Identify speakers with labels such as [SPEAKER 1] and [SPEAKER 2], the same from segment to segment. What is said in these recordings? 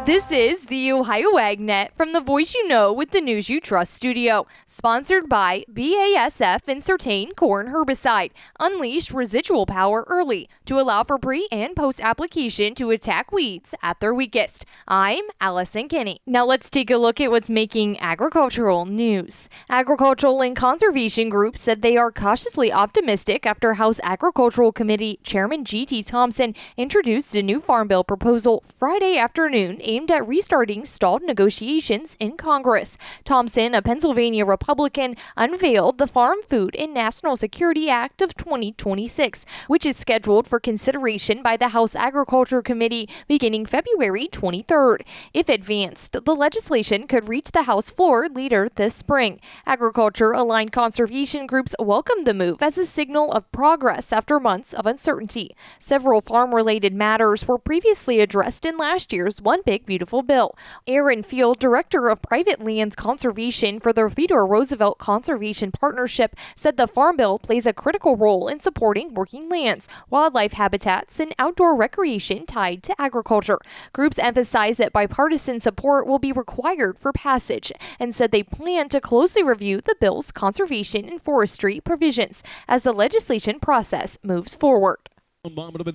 [SPEAKER 1] This is the Ohio AgNet from the Voice You Know with the News You Trust studio. Sponsored by BASF and Certain Corn Herbicide. Unleash residual power early to allow for pre- and post-application to attack weeds at their weakest. I'm Allison Kinney. Now let's take a look at what's making agricultural news. Agricultural and conservation groups said they are cautiously optimistic after House Agricultural Committee Chairman G.T. Thompson introduced a new Farm Bill proposal Friday afternoon aimed at restarting stalled negotiations in Congress. Thompson, a Pennsylvania Republican, unveiled the Farm Food and National Security Act of 2026, which is scheduled for consideration by the House Agriculture Committee beginning February 23rd. If advanced, the legislation could reach the House floor later this spring. Agriculture-aligned conservation groups welcomed the move as a signal of progress after months of uncertainty. Several farm-related matters were previously addressed in last year's One Big Beautiful Bill. Aaron Field, director of private lands conservation for the Theodore Roosevelt Conservation Partnership, said the Farm Bill plays a critical role in supporting working lands, wildlife habitats, and outdoor recreation tied to agriculture. Groups emphasized that bipartisan support will be required for passage and said they plan to closely review the bill's conservation and forestry provisions as the legislation process moves forward.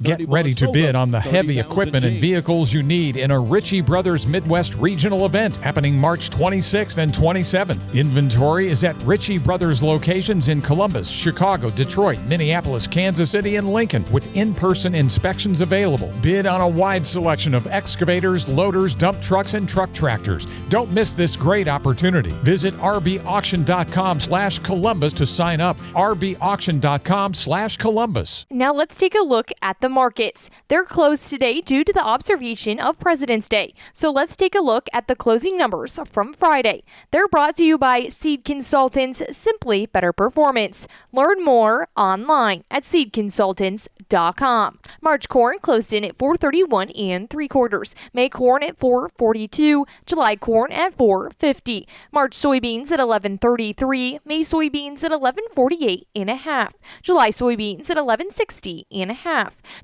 [SPEAKER 2] Get ready to bid on the heavy equipment and vehicles you need in a Ritchie Brothers Midwest Regional event happening March 26th and 27th. Inventory is at Ritchie Brothers locations in Columbus, Chicago, Detroit, Minneapolis, Kansas City, and Lincoln, with in-person inspections available. Bid on a wide selection of excavators, loaders, dump trucks, and truck tractors. Don't miss this great opportunity. Visit rbauction.com/Columbus to sign up. rbauction.com/Columbus.
[SPEAKER 1] Now let's take a look at the markets. They're closed today due to the observation of President's Day. So let's take a look at the closing numbers from Friday. They're brought to you by Seed Consultants, simply better performance. Learn more online at seedconsultants.com. March corn closed in at 431 3/4. May corn at 442. July corn at 450. March soybeans at 1133. May soybeans at 1148 1/2. July soybeans at 1160 1/2.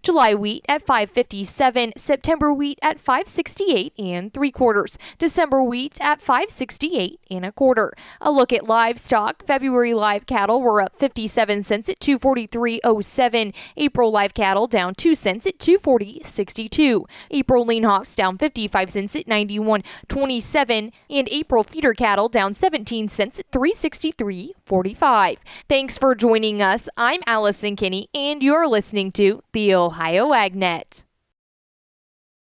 [SPEAKER 1] July wheat at 557, September wheat at 568 3/4, December wheat at 568 1/4. A look at livestock. February live cattle were up 57 cents at 243.07. April live cattle down 2 cents at 240.62. April lean hogs down 55 cents at 91.27, and April feeder cattle down 17 cents at 363.45. Thanks for joining us. I'm Allison Kinney, and you're listening to the Ohio AgNet.